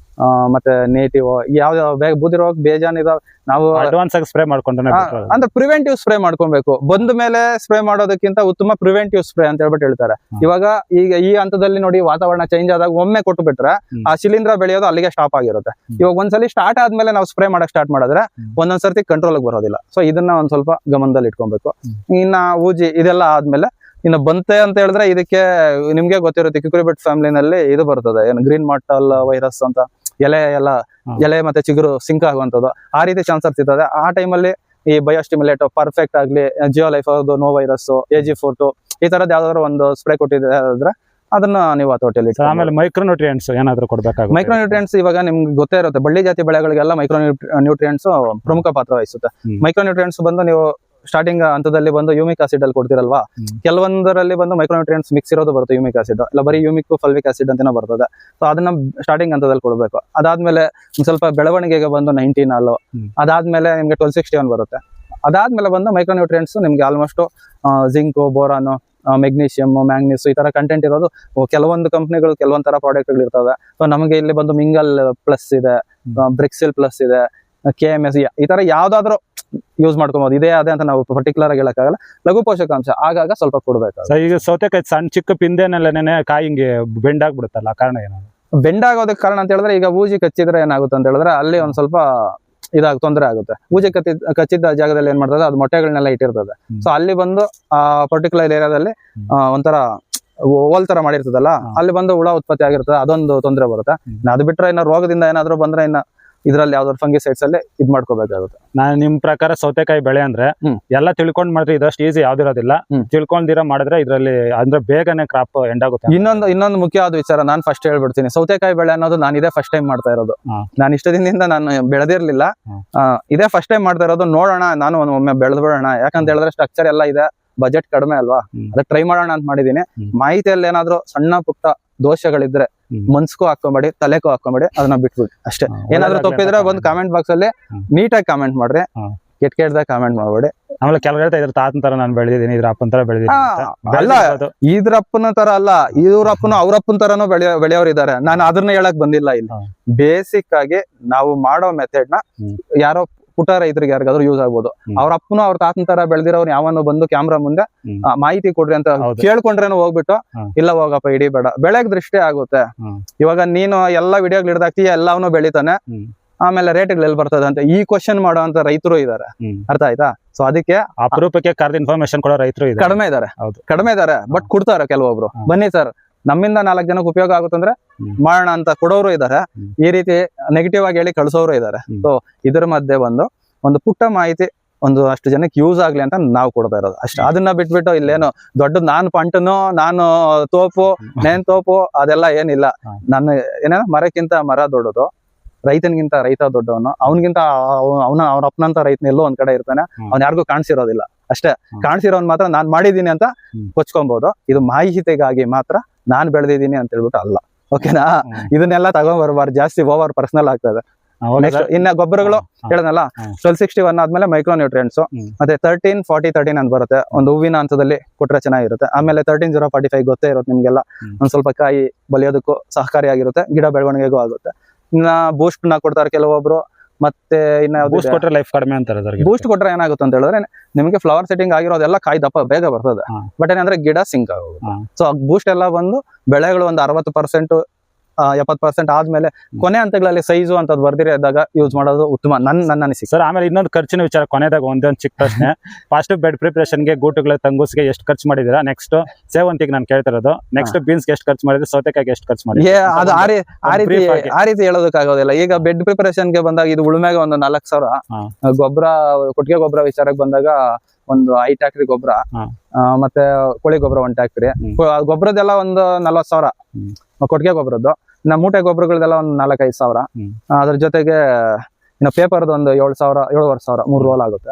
ಮತ್ತೆ ನೇಟಿವ್ ಯಾವ್ಯಾವ ಬೂದಿ ರೋಗ ಬೇಜಾನ್ ಇದಾವೆ. ನಾವು ಅಡ್ವಾನ್ಸ್ ಆಗಿ ಸ್ಪ್ರೇ ಮಾಡ್ಕೊಂಡ್ರೆ ಅಂದ್ರೆ ಪ್ರಿವೆಂಟಿವ್ ಸ್ಪ್ರೇ ಮಾಡ್ಕೊಬೇಕು. ಬಂದ ಮೇಲೆ ಸ್ಪ್ರೇ ಮಾಡೋದಕ್ಕಿಂತ ಉತ್ತಮ ಪ್ರಿವೆಂಟಿವ್ ಸ್ಪ್ರೇ ಅಂತ ಹೇಳ್ಬಿಟ್ಟು ಹೇಳ್ತಾರೆ. ಇವಾಗ ಈಗ ಈ ಹಂತದಲ್ಲಿ ನೋಡಿ, ವಾತಾವರಣ ಚೇಂಜ್ ಆದಾಗ ಒಮ್ಮೆ ಕೊಟ್ಟು ಬಿಟ್ರೆ ಆ ಶಿಲೀಂಧ್ರ ಬೆಳೆಯೋದು ಅಲ್ಲಿಗೆ ಸ್ಟಾಪ್ ಆಗಿರುತ್ತೆ. ಇವಾಗ ಒಂದ್ಸಲಿ ಸ್ಟಾರ್ಟ್ ಆದ್ಮೇಲೆ ನಾವು ಸ್ಪ್ರೇ ಮಾಡಕ್ ಸ್ಟಾರ್ಟ್ ಮಾಡಿದ್ರೆ ಒಂದೊಂದ್ಸರ್ತಿ ಕಂಟ್ರೋಲ್ ಬರೋದಿಲ್ಲ. ಸೊ ಇದನ್ನ ಒಂದ್ ಸ್ವಲ್ಪ ಗಮನದಲ್ಲಿ ಇಟ್ಕೊಬೇಕು. ಇನ್ನ ಊಜಿ ಇದೆಲ್ಲ ಆದ್ಮೇಲೆ ಇನ್ನು ಬಂತೆ ಅಂತ ಹೇಳಿದ್ರೆ ಇದಕ್ಕೆ ನಿಮ್ಗೆ ಗೊತ್ತಿರುತ್ತೆ, ಕ್ಯುಕ್ರಿಬಿಟ್ ಫ್ಯಾಮಿಲಿನಲ್ಲಿ ಇದು ಬರ್ತದೆ, ಏನು ಗ್ರೀನ್ ಮಾರ್ಟಲ್ ವೈರಸ್ ಅಂತ, ಎಲೆ ಮತ್ತೆ ಚಿಗುರು ಸಿಂಕ್ ಆಗುವಂಥದ್ದು, ಆ ರೀತಿ ಚಾನ್ಸಸ್ ಇರ್ತದೆ. ಆ ಟೈಮಲ್ಲಿ ಈ ಬಯೋಸ್ಟಿಮ್ಯುಲೇಟ್ ಪರ್ಫೆಕ್ಟ್ ಆಗ್ಲಿ, ಜಿಯೋ ಲೈಫ್ ಅವ್ರದ್ದು ನೋ ವೈರಸ್, AG4 ಈ ತರದ್ ಯಾವ್ದಾದ್ರು ಒಂದು ಸ್ಪ್ರೇ ಕೊಟ್ಟಿದ್ರೆ ಅದನ್ನ ನೀವು ಹತೋಟಿಯಲ್ಲಿ. ಆಮೇಲೆ ಮೈಕ್ರೋ ನ್ಯೂಟ್ರಿಯೆಂಟ್ಸ್ ಏನಾದ್ರು ಕೊಡ್ಬೇಕಾಗುತ್ತೆ. ಮೈಕ್ರೋ ನ್ಯೂಟ್ರಿಯೆಂಟ್ಸ್ ಇವಾಗ ನಿಮ್ಗೆ ಗೊತ್ತೇ ಇರುತ್ತೆ, ಬಳ್ಳಿ ಜಾತಿ ಬೆಳೆಗಳಿಗೆಲ್ಲ ಮೈಕ್ರೋ ನ್ಯೂಟ್ರಿಯೆಂಟ್ಸ್ ಪ್ರಮುಖ ಪಾತ್ರ ವಹಿಸುತ್ತೆ. ಮೈಕ್ರೋ ನ್ಯೂಟ್ರಿಯೆಂಟ್ಸ್ ಬಂದು ನೀವು ಸ್ಟಾರ್ಟಿಂಗ್ ಹಂತದಲ್ಲಿ ಬಂದು ಯೂಮಿಕ್ ಆಸಿಡ್ ಅಲ್ಲಿ ಕೊಡ್ತಿರಲ್ವಾ, ಕೆಲವೊಂದರಲ್ಲಿ ಬಂದು ಮೈಕ್ರೋನ್ಯೂಟ್ರಿಯೆಂಟ್ಸ್ ಮಿಕ್ಸ್ ಇರೋದು ಬರುತ್ತೆ. ಯೂಮಿಕ್ ಆಸಿಡ್ ಇಲ್ಲ ಬರೀ ಯೂಮಿಕ್ ಫಲ್ವಿಕ್ ಆಸಿಡ್ ಅಂತಾನೆ ಬರ್ತದೆ. ಸೊ ಅದನ್ನ ಸ್ಟಾರ್ಟಿಂಗ್ ಹಂತದಲ್ಲಿ ಕೊಡಬೇಕು. ಅದಾದ್ಮೇಲೆ ಸ್ವಲ್ಪ ಬೆಳವಣಿಗೆಗೆ ಬಂದು 19 ಹಾಲು, ಅದಾದ್ಮೇಲೆ ನಿಮ್ಗೆ 1261 ಬರುತ್ತೆ. ಅದಾದ್ಮೇಲೆ ಬಂದು ಮೈಕ್ರೋನ್ಯೂಟ್ರಿಯೆಂಟ್ಸ್ ನಿಮ್ಗೆ almost zinc, boron, magnesium, manganese ಈ ತರ ಕಂಟೆಂಟ್ ಇರೋದು ಕೆಲವೊಂದು ಕಂಪ್ನಿಗಳು ಕೆಲವೊಂದ್ ತರ ಪ್ರಾಡಕ್ಟ್ಗಳು ಇರ್ತವೆ. ಸೊ ನಮಗೆ ಇಲ್ಲಿ ಬಂದು ಮಿಂಗಲ್ ಪ್ಲಸ್ ಇದೆ, ಬ್ರಿಕ್ಸಿಲ್ ಪ್ಲಸ್ ಇದೆ, KMS ಈ ತರ ಯಾವ್ದಾದ್ರು ಯೂಸ್ ಮಾಡ್ಕೊಬಹುದು. ಇದೇ ಅದೇ ಅಂತ ನಾವು ಪರ್ಟಿಕ್ಯುಲರ್ ಆಗಿ ಹೇಳಕ್ಕಾಗಲ್ಲ. ಲಘು ಪೋಷಕಾಂಶ ಆಗಾಗ ಸ್ವಲ್ಪ ಕೊಡ್ಬೇಕು. ಈಗ ಸೌತೆಕಾಯಿ ಸಣ್ಣ ಚಿಕ್ಕ ಪಿಂದೆನಲ್ಲೇನೆ ಕಾಯಿ ಹಿಂಗೆ ಬೆಂಡ್ ಆಗ್ಬಿಡುತ್ತಲ್ಲ, ಕಾರಣ ಏನು? ಬೆಂಡ್ ಆಗೋದಕ್ಕೆ ಕಾರಣ ಅಂತ ಹೇಳಿದ್ರೆ, ಈಗ ಊಜಿ ಕಚ್ಚಿದ್ರೆ ಏನಾಗುತ್ತೆ ಅಂತ ಹೇಳಿದ್ರೆ ಅಲ್ಲಿ ಒಂದ್ ಸ್ವಲ್ಪ ತೊಂದರೆ ಆಗುತ್ತೆ. ಊಜಿ ಕಚ್ಚಿದ್ದ ಜಾಗದಲ್ಲಿ ಏನ್ ಮಾಡ್ತದೆ, ಅದು ಮೊಟ್ಟೆಗಳನ್ನೆಲ್ಲ ಇಟ್ಟಿರ್ತದೆ. ಸೊ ಅಲ್ಲಿ ಬಂದು ಆ ಪರ್ಟಿಕ್ಯುಲರ್ ಏರಿಯಾದಲ್ಲಿ ಒಂಥರ ಓಲ್ ತರ ಮಾಡಿರ್ತದಲ್ಲ, ಅಲ್ಲಿ ಬಂದು ಹುಳ ಉತ್ಪತ್ತಿ ಆಗಿರ್ತದೆ, ಅದೊಂದು ತೊಂದರೆ ಬರುತ್ತೆ. ಅದು ಬಿಟ್ರೆ ಇನ್ನ ರೋಗದಿಂದ ಏನಾದ್ರು ಬಂದ್ರೆ ಇನ್ನ ಇದ್ರಲ್ಲಿ ಯಾವ್ದಾದ್ರು ಫಂಗಿಸೈಡ್ಸ್ ಅಲ್ಲಿ ಇದ್ ಮಾಡ್ಕೋಬೇಕಾಗುತ್ತೆ. ನಾನು ನಿಮ್ ಪ್ರಕಾರ ಸೌತೆಕಾಯಿ ಬೆಳೆ ಅಂದ್ರೆ ಎಲ್ಲ ತಿಳ್ಕೊಂಡ್ ಮಾಡಿದ್ರೆ ಇದಷ್ಟು ಈಸಿ ಯಾವ್ದಿರೋದಿಲ್ಲ. ತಿಳ್ಕೊಂಡಿರ ಮಾಡಿದ್ರೆ ಇದ್ರಲ್ಲಿ ಅಂದ್ರೆ ಬೇಗನೆ ಕ್ರಾಪ್ ಎಂಡ್ ಆಗುತ್ತೆ. ಇನ್ನೊಂದು ಮುಖ್ಯವಾದ ವಿಚಾರ ನಾನು ಫಸ್ಟ್ ಹೇಳ್ಬಿಡ್ತೀನಿ. ಸೌತೆಕಾಯಿ ಬೆಳೆ ಅನ್ನೋದು ನಾನು ಇದೇ ಫಸ್ಟ್ ಟೈಮ್ ಮಾಡ್ತಾ ಇರೋದು. ನಾನು ಇಷ್ಟ ದಿನದಿಂದ ನಾನು ಬೆಳೆದಿರ್ಲಿಲ್ಲ, ಇದೇ ಫಸ್ಟ್ ಟೈಮ್ ಮಾಡ್ತಾ ಇರೋದು. ನೋಡೋಣ, ನಾನು ಒಮ್ಮೆ ಬೆಳೆದ್ ಬಿಡೋಣ. ಯಾಕಂತ ಹೇಳಿದ್ರೆ ಸ್ಟ್ರಕ್ಚರ್ ಎಲ್ಲ ಇದೆ, ಬಜೆಟ್ ಕಡಿಮೆ ಅಲ್ವಾ, ಅದಕ್ಕೆ ಟ್ರೈ ಮಾಡೋಣ ಅಂತ ಮಾಡಿದೀನಿ. ಮಾಹಿತಿಯಲ್ಲಿ ಏನಾದ್ರು ಸಣ್ಣ ಪುಟ್ಟ ದೋಷಗಳಿದ್ರೆ ಮನ್ಸ್ಗೂ ಹಾಕೊಂಬೇಡಿ, ತಲೆಗೂ ಹಾಕೊಂಬೇಡಿ, ಅದನ್ನ ಬಿಟ್ಬಿಡಿ ಅಷ್ಟೇ. ಏನಾದ್ರು ತಪ್ಪಿದ್ರೆ ಬಂದು ಕಾಮೆಂಟ್ ಬಾಕ್ಸ್ ಅಲ್ಲಿ ನೀಟಾಗಿ ಕಾಮೆಂಟ್ ಮಾಡ್ರಿ, ಕೆಟ್ಟದಾಗ ಕಾಮೆಂಟ್ ಮಾಡ್ಬೇಡಿ. ಆಮೇಲೆ ಕೆಲವರು ಇದ್ರ ತಾತನ ತರ ನಾನು ಬೆಳೆದಿದ್ದೀನಿ, ಇದ್ರ ಅಪ್ಪನ ತರ ಬೆಳೆದಿದ್ದೀನಿ ಅಲ್ಲ, ಇದ್ರ ಅಪ್ಪನ ತರ ಅಲ್ಲ, ಇವ್ರ ಅಪ್ಪನ ಅವ್ರ ಅಪ್ಪನ ತರನು ಬೆಳೆಯೋರು ಇದಾರೆ. ನಾನು ಅದನ್ನ ಹೇಳಕ್ ಬಂದಿಲ್ಲ. ಇಲ್ಲಿ ಬೇಸಿಕ್ ಆಗಿ ನಾವು ಮಾಡೋ ಮೆಥಡ್ ನ ಯಾರೋ ಪುಟ ರೈತರಿಗೆ ಯಾರಿಗಾದ್ರೂ ಯೂಸ್ ಆಗ್ಬೋದು. ಅವ್ರ ಅಪ್ಪನು ಅವ್ರ ತಾತನ ತರ ಬೆಳೆದಿರೋರು ಯಾವನು ಬಂದು ಕ್ಯಾಮ್ರಾ ಮುಂದೆ ಮಾಹಿತಿ ಕೊಡ್ರಿ ಅಂತ ಕೇಳ್ಕೊಂಡ್ರೇನು ಹೋಗ್ಬಿಟ್ಟು ಇಲ್ಲ ಹೋಗಪ್ಪ ಇಡೀ ಬೇಡ, ಬೆಳೆಗ್ ದೃಷ್ಟಿ ಆಗುತ್ತೆ. ಇವಾಗ ನೀನು ಎಲ್ಲಾ ವಿಡಿಯೋಗಳು ಹಿಡ್ದಾಕ್ತಿ, ಎಲ್ಲವನ್ನೂ ಬೆಳಿತಾನೆ, ಆಮೇಲೆ ರೇಟ್ಗಳು ಎಲ್ಲಿ ಬರ್ತದೆ ಅಂತ ಈ ಕ್ವಶನ್ ಮಾಡೋ ಅಂತ ರೈತರು ಇದಾರೆ. ಅರ್ಥ ಆಯ್ತಾ? ಸೊ ಅದಕ್ಕೆ ಅಪರೂಪಕ್ಕೆ ಕರೆದ ಇನ್ಫಾರ್ಮೇಶನ್ ಕೊಡೋ ರೈತರು ಕಡಿಮೆ ಇದಾರೆ, ಬಟ್ ಕೊಡ್ತಾರೆ ಕೆಲವೊಬ್ರು. ಬನ್ನಿ ಸರ್, ನಮ್ಮಿಂದ 4 ಜನಕ್ಕೆ ಉಪಯೋಗ ಆಗುತ್ತಂದ್ರೆ ಮಾಡೋಣ ಅಂತ ಕೊಡೋರು ಇದಾರೆ, ಈ ರೀತಿ ನೆಗೆಟಿವ್ ಆಗಿ ಹೇಳಿ ಕಳ್ಸೋರು ಇದಾರೆ. ಸೊ ಇದ್ರ ಮಧ್ಯೆ ಒಂದು ಪುಟ್ಟ ಮಾಹಿತಿ ಒಂದು ಅಷ್ಟು ಜನಕ್ಕೆ ಯೂಸ್ ಆಗ್ಲಿ ಅಂತ ನಾವು ಕೊಡ್ತಾ ಇರೋದು ಅಷ್ಟೇ. ಅದನ್ನ ಬಿಟ್ಬಿಟ್ಟು ಇಲ್ಲೇನು ದೊಡ್ಡದು ನಾನು ಪಂಟನು, ನಾನು ತೋಪು, ನೇನ್ ತೋಪು ಅದೆಲ್ಲ ಏನಿಲ್ಲ. ನನ್ನ ಏನೇನ ಮರಕ್ಕಿಂತ ಮರ ದೊಡ್ಡದು, ರೈತನಿಗಿಂತ ರೈತ ದೊಡ್ಡವನು, ಅವನಿಗಿಂತ ಅವ್ರ ಅಪ್ಪನಂತ ರೈತನ ಎಲ್ಲೋ ಒಂದ್ ಕಡೆ ಇರ್ತಾನೆ, ಅವ್ನ್ ಯಾರಿಗೂ ಕಾಣಿಸಿರೋದಿಲ್ಲ ಅಷ್ಟೇ. ಕಾಣಿಸಿರೋನ್ ಮಾತ್ರ ನಾನ್ ಮಾಡಿದೀನಿ ಅಂತ ಕೊಚ್ಕೊಬಹುದು. ಇದು ಮಾಹಿತಿಗಾಗಿ ಮಾತ್ರ ನಾನ್ ಬೆಳೆದಿದ್ದೀನಿ ಅಂತ ಹೇಳ್ಬಿಟ್ಟು ಅಲ್ಲ. ಓಕೆನಾ? ಇದನ್ನೆಲ್ಲ ತಗೊಂಡ್ಬರ್ಬಾರ್ದು, ಜಾಸ್ತಿ ಓವರ್ ಪರ್ಸನಲ್ ಆಗ್ತದೆ. ಇನ್ನ ಗೊಬ್ಬರಗಳು ಹೇಳನಲ್ಲ, 1261 ಆದ್ಮೇಲೆ ಮೈಕ್ರೋ ನ್ಯೂಟ್ರಿಯೆಂಟ್ಸ್, ಮತ್ತೆ 13-40-13 ಅಂತ ಬರುತ್ತೆ. ಒಂದು ಹೂವಿನ ಹಂತದಲ್ಲಿ ಕೊಟ್ರೆ ಚೆನ್ನಾಗಿರುತ್ತೆ. ಆಮೇಲೆ 13-0-45 ಗೊತ್ತೇ ಇರುತ್ತೆ ನಿಮ್ಗೆಲ್ಲ, ಒಂದ್ ಸ್ವಲ್ಪ ಕಾಯಿ ಬಲಿಯೋದಕ್ಕೂ ಸಹಕಾರಿಯಾಗಿರುತ್ತೆ, ಗಿಡ ಬೆಳವಣಿಗೆಗೂ ಆಗುತ್ತೆ. ಇನ್ನ ಬೂಸ್ಟ್ ನ ಕೊಡ್ತಾರೆ ಕೆಲವೊಬ್ರು. ಮತ್ತೆ ಇನ್ನ ಬೂಸ್ಟ್ ಕೊಟ್ರೆ ಲೈಫ್ ಕಡಿಮೆ ಅಂತಾರೆ. ಬೂಸ್ಟ್ ಕೊಟ್ರೆ ಏನಾಗುತ್ತೆ ಅಂತ ಹೇಳಿದ್ರೆ ನಿಮಗೆ ಫ್ಲವರ್ ಸೆಟ್ಟಿಂಗ್ ಆಗಿರೋದೆಲ್ಲ ಕಾಯಿ ದಪ್ಪ ಬೇಗ ಬರ್ತದೆ, ಬಟ್ ಏನಂದ್ರೆ ಗಿಡ ಸಿಂಕ್ ಆಗೋಗುತ್ತೆ. ಸೊ ಬೂಸ್ಟ್ ಎಲ್ಲ ಬಂದು ಬೆಳೆಗಳು ಒಂದು 60% 70% ಆದ್ಮೇಲೆ ಕೊನೆ ಹಂತಗಳಲ್ಲಿ ಸೈಜು ಅಂತ ಬರ್ದಿರಿ ಇದ್ದಾಗ ಯೂಸ್ ಮಾಡೋದು ಉತ್ತಮ, ನನ್ನ ಅನಿಸಿಕೆ ಸರ್. ಆಮೇಲೆ ಇನ್ನೊಂದು ಖರ್ಚಿನ ವಿಚಾರ ಕೊನೆದಾಗ ಒಂದೊಂದು ಚಿಕ್ಕ ಪ್ರಶ್ನೆ. ಫಸ್ಟ್ ಬೆಡ್ ಪ್ರಿಪರೇಷನ್ಗೆ, ಗೂಟುಗಳ ತಂಗುಸ್ಗೆ ಎಷ್ಟು ಖರ್ಚು ಮಾಡಿದೀರಾ? ನೆಕ್ಸ್ಟ್ ಸೇವಂತಿಗೆ ನಾನು ಕೇಳ್ತಿರೋದು. ನೆಕ್ಸ್ಟ್ ಬೀನ್ಸ್ಗೆ ಎಷ್ಟು ಖರ್ಚು ಮಾಡಿದ್ರೆ, ಸೌತೆಕಾಯಿಗೆ ಎಷ್ಟು ಖರ್ಚು ಮಾಡಿ? ಅದು ಆ ರೀತಿ ಹೇಳೋದಕ್ಕಾಗೋದಿಲ್ಲ. ಈಗ ಬೆಡ್ ಪ್ರಿಪರೇಷನ್ಗೆ ಬಂದಾಗ ಇದು ಉಳುಮೆಗೆ ಒಂದು 4,000, ಗೊಬ್ಬರ ಕೊಟ್ಟಿಗೆ ಗೊಬ್ಬರ ವಿಚಾರಕ್ಕೆ ಬಂದಾಗ ಒಂದು 5 ಟ್ಯಾಕ್ಟ್ರಿ ಗೊಬ್ಬರ, ಮತ್ತೆ ಕೋಳಿ ಗೊಬ್ಬರ 1 ಟ್ಯಾಕ್ಟ್ರಿ. ಗೊಬ್ಬರದೆಲ್ಲ ಒಂದು 40,000 ಕೊಟ್ಟಿಗೆ ಗೊಬ್ಬರದ್ದು. ಇನ್ನ ಮೂಟೆ ಗೊಬ್ಬರಗಳದೆಲ್ಲ ಒಂದು 4-5 ಸಾವಿರ. ಅದ್ರ ಜೊತೆಗೆ ಇನ್ನು ಪೇಪರ್ದು ಒಂದು 7,000 7,500 3 ರೋಲ್ ಆಗುತ್ತೆ.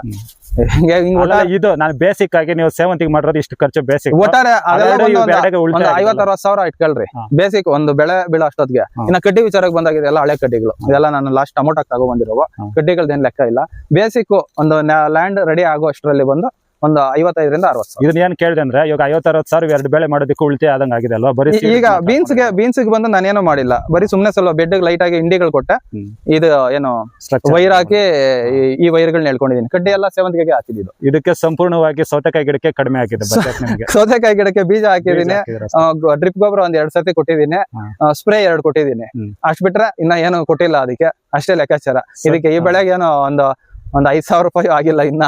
ಹಿಂಗೆ ಹಿಂಗ್ ಅಲ್ಲ, ಇದು ನಾನು ಬೇಸಿಕ್ ಆಗಿ ನೀವು ಸೇವಂತಿಗೆ ಮಾಡಿರೋದು ಇಷ್ಟು ಖರ್ಚು ಬೇಸಿಕ್. ಒಟ್ಟಾರೆ ಅದೆಲ್ಲ ಅದೆರಡು ಬಂದು ಇವು ಬೇರೆಗೆ ಒಂದು ಉಳಿತಾಯ 50-60 ಸಾವಿರ ಇಟ್ಕೊಳ್ರಿ ಹಾ. ಬೇಸಿಕ್ ಒಂದು ಬೆಳೆ ಬೀಳೋ ಅಷ್ಟೊತ್ತಿಗೆ. ಹಾ. ಇನ್ನ ಕಡ್ಡಿ ವಿಚಾರಕ್ಕೆ ಬಂದಾಗ ಇದೆಲ್ಲ ಹಳೆ ಕಡ್ಡಿಗಳು, ಇದೆಲ್ಲ ನಾನು ಲಾಸ್ಟ್ ಟೊಮೊಟೊ ತಗೊಂಡ್ಬಂದಿರೋ ಹಾ. ಕಡ್ಡಿಗಳ್ದೇನ್ ಲೆಕ್ಕ ಇಲ್ಲ. ಬೇಸಿಕ್ ಒಂದು ಲ್ಯಾಂಡ್ ರೆಡಿ ಆಗೋ ಅಷ್ಟರಲ್ಲಿ ಬಂದು ಒಂದು 55 ರಿಂದ 60 ಸಾವಿರ. ಇದನ್ನ ಏನ್ ಕೇಳಿದೆ ಅಂದ್ರೆ ಇವಾಗ 50-60 ಸಾವಿರ ಎರಡು ಬೆಳೆ ಮಾಡೋದಕ್ಕೆ ಉಳಿತಾಯ ಆದಂಗ ಆಗಿದೆ ಅಲ್ವಾ? ಬರೀ ಈಗ ಬೀನ್ಸ್ ಬಂದು ನಾನೇನೋ ಮಾಡಿಲ್ಲ, ಬರೀ ಸುಮ್ನೆ ಸ್ವಲ್ಪ ಬೆಡ್ ಲೈಟ್ ಆಗಿ ಇಂಡಿಗಳು ಕೊಟ್ಟೆ. ಹ್ಮ್. ಇದು ಏನು ವೈರ್ ಹಾಕಿ ಈ ವೈರ್ಗಳನ್ನ ಹೇಳ್ಕೊಂಡಿದೀನಿ. ಕಡ್ಡಿ ಎಲ್ಲ ಸೇವಂತಿಗೆಗೆ ಹಾಕಿದ್ದು. ಇದಕ್ಕೆ ಸಂಪೂರ್ಣವಾಗಿ ಸೌತೆಕಾಯಿ ಗಿಡಕ್ಕೆ ಕಡಿಮೆ ಆಗಿದೆ budget ನಿಮ್ಗೆ. ಸೌತೆಕಾಯಿ ಗಿಡಕ್ಕೆ ಬೀಜ ಹಾಕಿದೀನಿ, ಬೀಜ ಹಾಕಿದ್ದೀರಾ? ಡ್ರಿಪ್ ಗೊಬ್ಬರ ಒಂದ್ 2 ಸರ್ತಿ ಕೊಟ್ಟಿದ್ದೀನಿ, ಸ್ಪ್ರೇ 2 ಕೊಟ್ಟಿದ್ದೀನಿ. ಹ್ಮ್. ಅಷ್ಟ್ ಬಿಟ್ರೆ ಇನ್ನ ಏನು ಕೊಟ್ಟಿಲ್ಲ. ಅದಕ್ಕೆ ಅಷ್ಟೇ ಲೆಕ್ಕಾಚಾರ. ಇದಕ್ಕೆ ಈ ಬೆಳೆಗೆ ಏನೋ ಒಂದು 5,000 ರೂಪಾಯಿ ಆಗಿಲ್ಲ ಇನ್ನ,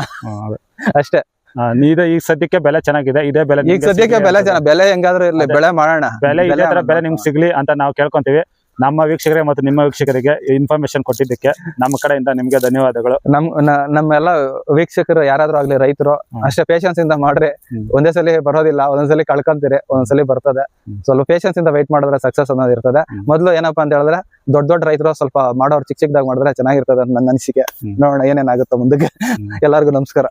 ಅಷ್ಟೇ. ಇದು ಈಗ ಸದ್ಯಕ್ಕೆ ಬೆಲೆ ಚೆನ್ನಾಗಿದೆ. ಇದೇ ಬೆಲೆ ಈಗ ಸದ್ಯಕ್ಕೆ ಬೆಲೆ ಹೆಂಗಾದ್ರೂ ಇರ್ಲಿ, ಬೆಳೆ ಮಾಡೋಣ. ಬೆಲೆ ಇದೇ ತರ ಬೆಲೆ ನಿಮ್ಗೆ ಸಿಗ್ಲಿ ಅಂತ ನಾವು ಕೇಳ್ಕೊಂತೀವಿ. ನಮ್ಮ ವೀಕ್ಷಕರಿಗೆ ಮತ್ತು ನಿಮ್ಮ ವೀಕ್ಷಕರಿಗೆ ಇನ್ಫಾರ್ಮೇಶನ್ ಕೊಟ್ಟಿದ್ದಕ್ಕೆ ನಮ್ಮ ಕಡೆಯಿಂದ ನಿಮ್ಗೆ ಧನ್ಯವಾದಗಳು. ನಮ್ಮೆಲ್ಲ ವೀಕ್ಷಕರು ಯಾರಾದ್ರೂ ಆಗ್ಲಿ, ರೈತರು ಅಷ್ಟೇ ಪೇಶನ್ಸ್ ಇಂದ ಮಾಡ್ರಿ. ಒಂದೇ ಸಲ ಬರೋದಿಲ್ಲ, ಒಂದೊಂದ್ಸಲಿ ಕಳ್ಕೊಂತೀರಿ, ಒಂದೊಂದ್ಸಲಿ ಬರ್ತದೆ. ಸ್ವಲ್ಪ ಪೇಶನ್ಸ್ ಇಂದ ವೆಯ್ಟ್ ಮಾಡಿದ್ರೆ ಸಕ್ಸಸ್ ಅನ್ನೋದು ಇರ್ತದೆ. ಮೊದ್ಲು ಏನಪ್ಪಾ ಅಂತ ಹೇಳಿದ್ರೆ ದೊಡ್ಡ ರೈತರು ಸ್ವಲ್ಪ ಮಾಡೋರು ಚಿಕ್ಕದಾಗ ಮಾಡಿದ್ರೆ ಚೆನ್ನಾಗಿರ್ತದೆ ಅಂತ ನನ್ನ ಅನಿಸಿಕೆ. ನೋಡೋಣ ಏನೇನಾಗುತ್ತೋ ಮುಂದಕ್ಕೆ. ಎಲ್ಲರಿಗೂ ನಮಸ್ಕಾರ.